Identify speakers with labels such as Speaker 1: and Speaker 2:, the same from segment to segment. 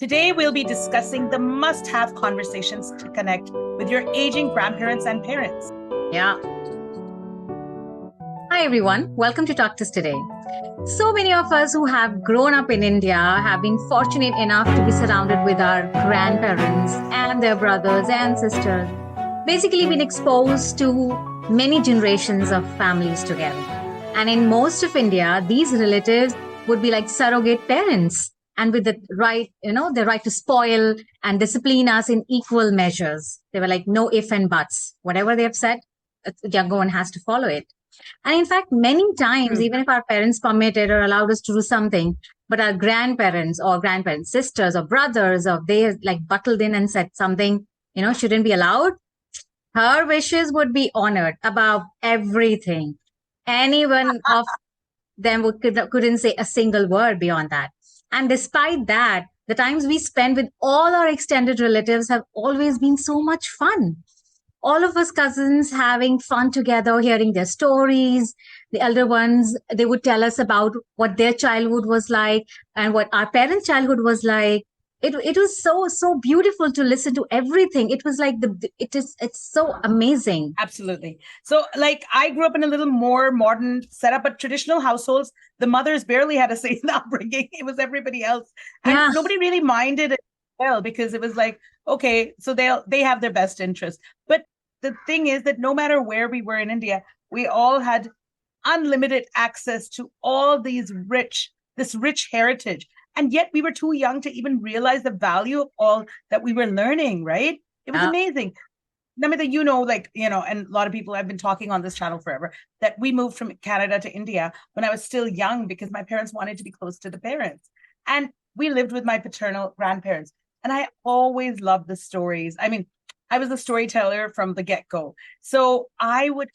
Speaker 1: Today, we'll be discussing the must-have conversations to connect with your aging grandparents and parents.
Speaker 2: Yeah. Hi, everyone. Welcome to TalktousToday. So many of us who have grown up in India have been fortunate enough to be surrounded with our grandparents and their brothers and sisters. Basically, been exposed to many generations of families together. And in most of India, these relatives would be like surrogate parents and with the right, the right to spoil and discipline us in equal measures. They were like, no if and buts. Whatever they have said, the younger one has to follow it. And in fact, many times, even if our parents permitted or allowed us to do something, but our grandparents or grandparents, sisters or brothers, or they like buttled in and said something, shouldn't be allowed, her wishes would be honored above everything. Anyone of them couldn't say a single word beyond that. And despite that, the times we spend with all our extended relatives have always been so much fun. All of us cousins having fun together, hearing their stories. The elder ones, they would tell us about what their childhood was like and what our parents' childhood was like. It was so beautiful to listen to everything. It was like it's so amazing.
Speaker 1: Absolutely. So like I grew up in a little more modern setup, but traditional households, the mothers barely had a say in the upbringing. It was everybody else. And nobody really minded it well because it was like, okay, so they have their best interest. But the thing is that no matter where we were in India, we all had unlimited access to all this rich heritage. And yet we were too young to even realize the value of all that we were learning, right? It was amazing. Namita, and a lot of people have been talking on this channel forever, that we moved from Canada to India when I was still young because my parents wanted to be close to the parents. And we lived with my paternal grandparents. And I always loved the stories. I mean, I was a storyteller from the get-go. So I would,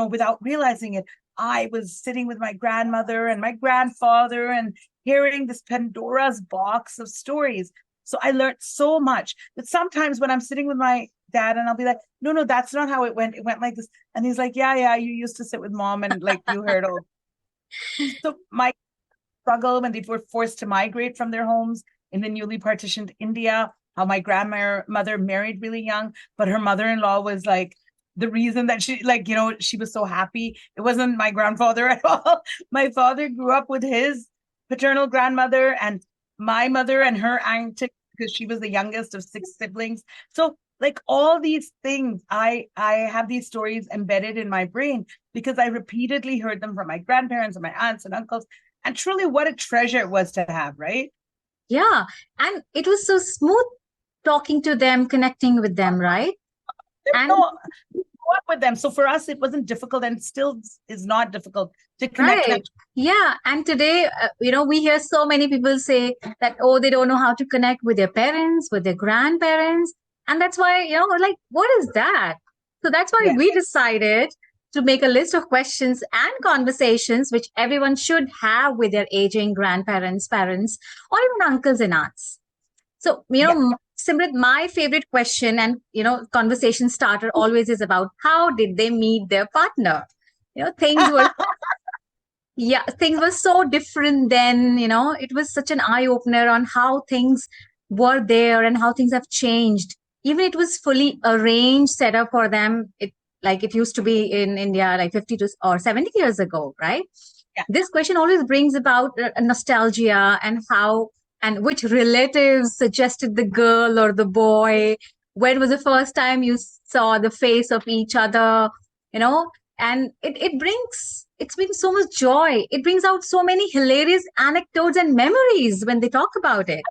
Speaker 1: without realizing it, I was sitting with my grandmother and my grandfather and hearing this Pandora's box of stories. So I learned so much. But sometimes when I'm sitting with my dad and I'll be like, no, that's not how it went. It went like this. And he's like, yeah, you used to sit with mom and like you heard all. So my struggle when they were forced to migrate from their homes in the newly partitioned India, how my grandmother married really young, but her mother-in-law was like the reason that she she was so happy. It wasn't my grandfather at all. My father grew up with his paternal grandmother and my mother and her aunt because she was the youngest of 6 siblings. So like all these things, I have these stories embedded in my brain because I repeatedly heard them from my grandparents and my aunts and uncles. And truly what a treasure it was to have, right?
Speaker 2: Yeah. And it was so smooth talking to them, connecting with them, right?
Speaker 1: And up with them. So for us, it wasn't difficult and still is not difficult to connect.
Speaker 2: Right. Yeah. And today, we hear so many people say that, oh, they don't know how to connect with their parents, with their grandparents. And that's why, what is that? So that's why we decided to make a list of questions and conversations which everyone should have with their aging grandparents, parents, or even uncles and aunts. So, Simrit, my favorite question and, conversation starter always is about how did they meet their partner? Things were, things were so different then, it was such an eye opener on how things were there and how things have changed. Even it was fully arranged set up for them. It used to be in India, like 50 or 70 years ago, right?
Speaker 1: Yeah.
Speaker 2: This question always brings about nostalgia and which relatives suggested the girl or the boy. When was the first time you saw the face of each other? And it's been so much joy. It brings out so many hilarious anecdotes and memories when they talk about it.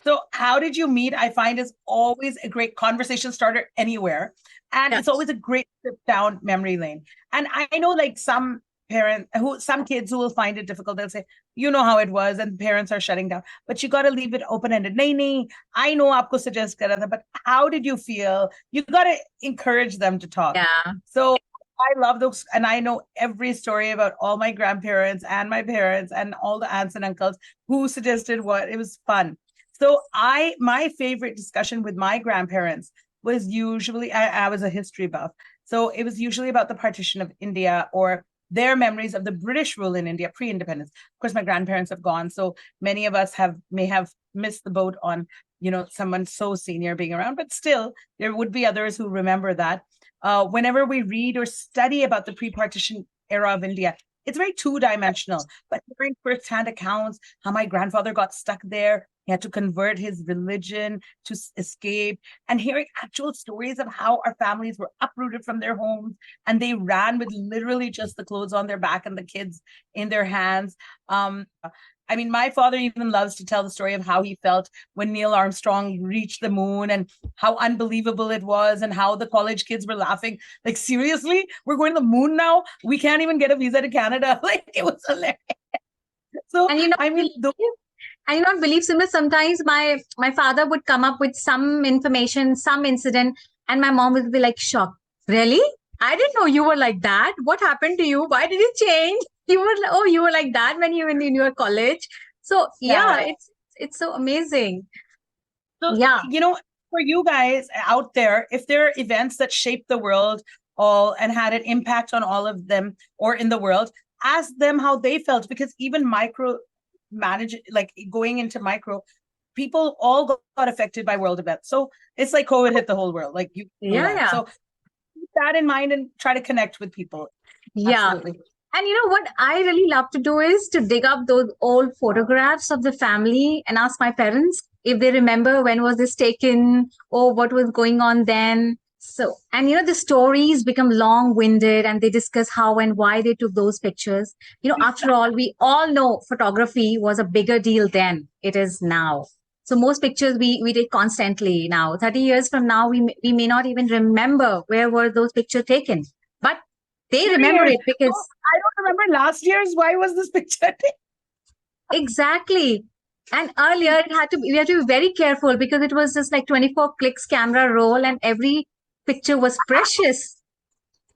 Speaker 1: So how did you meet? I find is always a great conversation starter anywhere. And it's always a great trip down memory lane. And I know like some kids who will find it difficult, they'll say, you know how it was, and parents are shutting down. But you got to leave it open-ended. Nahi, I know aapko suggest kara tha, but how did you feel? You got to encourage them to talk.
Speaker 2: Yeah.
Speaker 1: So I love those, and I know every story about all my grandparents and my parents and all the aunts and uncles who suggested what. It was fun. So my favorite discussion with my grandparents was usually, I was a history buff. So it was usually about the partition of India or their memories of the British rule in India pre-independence. Of course, my grandparents have gone, so many of us may have missed the boat on, someone so senior being around, but still there would be others who remember that. Whenever we read or study about the pre-partition era of India, it's very two-dimensional, but hearing first-hand accounts, how my grandfather got stuck there, he had to convert his religion to escape, and hearing actual stories of how our families were uprooted from their homes and they ran with literally just the clothes on their back and the kids in their hands. I mean, my father even loves to tell the story of how he felt when Neil Armstrong reached the moon and how unbelievable it was and how the college kids were laughing. Like, seriously, we're going to the moon now? We can't even get a visa to Canada. Like, it was hilarious. So,
Speaker 2: And
Speaker 1: I mean,
Speaker 2: I not believe, Simrit, sometimes my father would come up with some information, some incident, and my mom would be like shocked. Really? I didn't know you were like that. What happened to you? Why did you change? You were like that when you were in your college. So yeah,
Speaker 1: yeah.
Speaker 2: it's so amazing.
Speaker 1: So,
Speaker 2: Yeah.
Speaker 1: for you guys out there, if there are events that shaped the world all and had an impact on all of them or in the world, ask them how they felt, because even like going into micro, people all got affected by world events. So it's like COVID hit the whole world. Like, you know that.
Speaker 2: Yeah.
Speaker 1: So keep that in mind and try to connect with people.
Speaker 2: Yeah.
Speaker 1: Absolutely.
Speaker 2: And what I really love to do is to dig up those old photographs of the family and ask my parents if they remember when was this taken or what was going on then. So, and the stories become long-winded and they discuss how and why they took those pictures. After all, we all know photography was a bigger deal then it is now. So most pictures we take constantly now. 30 years from now, we may not even remember where were those pictures taken. But they remember it because
Speaker 1: I don't remember last year's. Why was this picture?
Speaker 2: exactly. And earlier we had to be very careful because it was just like 24 clicks camera roll and every picture was precious,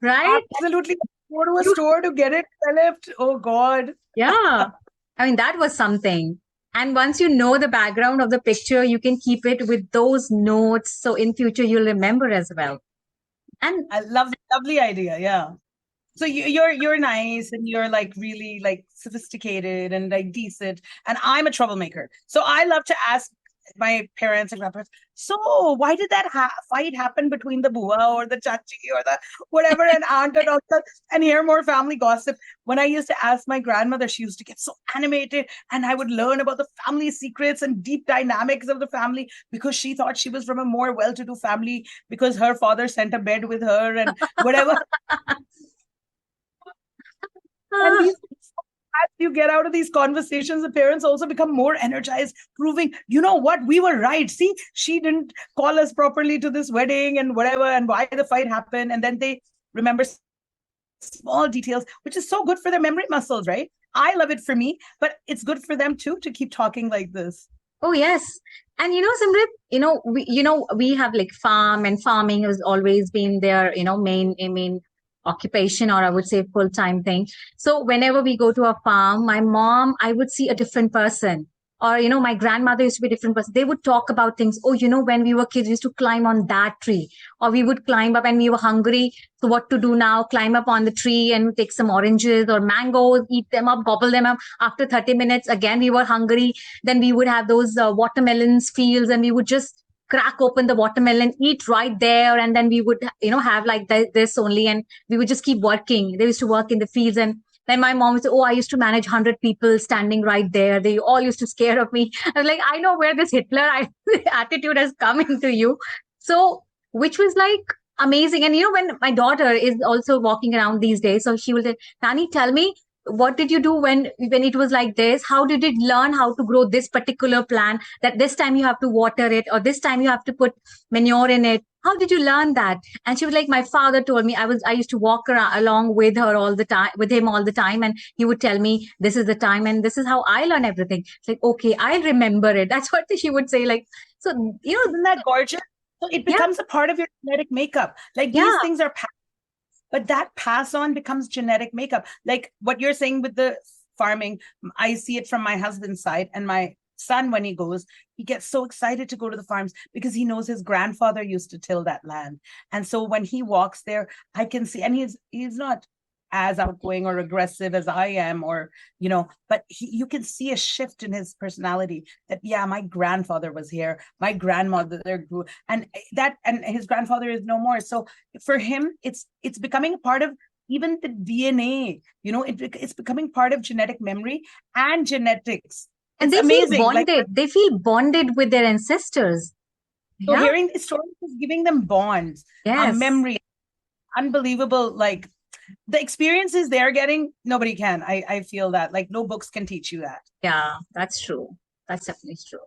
Speaker 2: right?
Speaker 1: Absolutely. Go to a store to get it developed. Oh God.
Speaker 2: Yeah. I mean, that was something. And once you know the background of the picture, you can keep it with those notes. So in future, you'll remember as well. And
Speaker 1: I love lovely idea. Yeah. So you're nice and you're like really like sophisticated and like decent, and I'm a troublemaker. So I love to ask my parents and grandparents, so why did that fight happen between the bua or the chachi or the whatever and aunt and uncle, and hear more family gossip. When I used to ask my grandmother, she used to get so animated, and I would learn about the family secrets and deep dynamics of the family, because she thought she was from a more well-to-do family because her father sent a bed with her and whatever. And as you get out of these conversations, the parents also become more energized, proving, you know what, we were right. See, she didn't call us properly to this wedding and whatever, and why the fight happened. And then they remember small details, which is so good for their memory muscles, right? I love it for me, but it's good for them too to keep talking like this.
Speaker 2: oh yes. And Simrit, we have like farm, and farming has always been their, main occupation, or I would say full-time thing. So whenever we go to a farm, my mom, I would see a different person. Or, my grandmother used to be a different person. They would talk about things. Oh, when we were kids, we used to climb on that tree. Or we would climb up and we were hungry. So what to do now? Climb up on the tree and take some oranges or mangoes, eat them up, gobble them up. After 30 minutes, again, we were hungry. Then we would have those watermelons fields, and we would just crack open the watermelon, eat right there. And then we would, have like this only. And we would just keep working. They used to work in the fields. And then my mom would say, oh, I used to manage 100 people standing right there. They all used to scare of me. I was like, I know where this Hitler attitude has come into you. So, which was like amazing. And, when my daughter is also walking around these days, so she will say, Nani, tell me, what did you do when it was like this? How did it learn how to grow this particular plant, that this time you have to water it, or this time you have to put manure in it? How did you learn that? And she was like, my father told me. I used to walk around along with her all the time, with him all the time, and he would tell me this is the time and this is how I learn everything. It's like, okay, I'll remember it. That's what she would say. Like, so
Speaker 1: Isn't that gorgeous? So it becomes a part of your genetic makeup. Like, these things are but that pass on becomes genetic makeup. Like what you're saying with the farming, I see it from my husband's side, and my son, when he goes, he gets so excited to go to the farms because he knows his grandfather used to till that land. And so when he walks there, I can see, and he's not as outgoing or aggressive as I am, or, but you can see a shift in his personality that, yeah, my grandfather was here, my grandmother grew, and his grandfather is no more. So for him, it's becoming a part of even the DNA, it's becoming part of genetic memory and genetics.
Speaker 2: And
Speaker 1: It's
Speaker 2: they feel
Speaker 1: amazing.
Speaker 2: bonded. They feel bonded with their ancestors.
Speaker 1: So
Speaker 2: Yeah.
Speaker 1: hearing these stories is giving them bonds,
Speaker 2: Yes.
Speaker 1: memory, unbelievable. Like the experiences they're getting, nobody can. I feel that like no books can teach you that.
Speaker 2: Yeah, that's true. That's definitely true.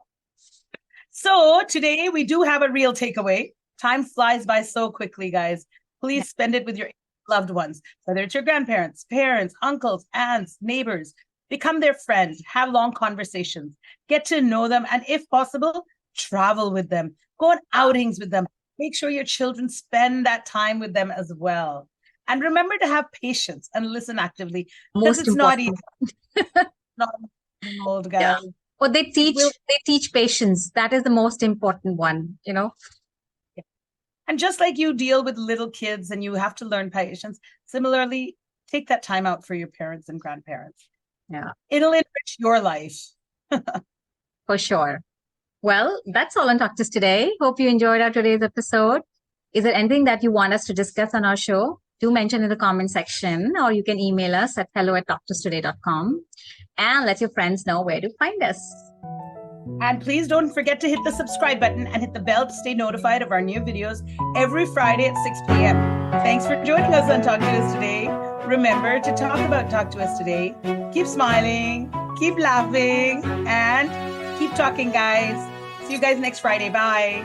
Speaker 1: So today we do have a real takeaway. Time flies by so quickly, guys. Please spend it with your loved ones, whether it's your grandparents, parents, uncles, aunts, neighbors. Become their friends, have long conversations, get to know them, and if possible, travel with them, go on outings with them. Make sure your children spend that time with them as well. And remember to have patience and listen actively, because
Speaker 2: Most
Speaker 1: it's not
Speaker 2: important.
Speaker 1: easy. Not old, guys.
Speaker 2: Yeah. Well, they teach patience. That is the most important one,
Speaker 1: And just like you deal with little kids and you have to learn patience, similarly, take that time out for your parents and grandparents.
Speaker 2: Yeah.
Speaker 1: It'll enrich your life.
Speaker 2: For sure. Well, that's all on Talk today. Hope you enjoyed our today's episode. Is there anything that you want us to discuss on our show? Do mention in the comment section, or you can email us at hello@talktoustoday.com and let your friends know where to find us.
Speaker 1: And please don't forget to hit the subscribe button and hit the bell to stay notified of our new videos every Friday at 6 p.m. Thanks for joining us on Talk to Us Today. Remember to talk about Talk to Us Today. Keep smiling, keep laughing, and keep talking, guys. See you guys next Friday. Bye.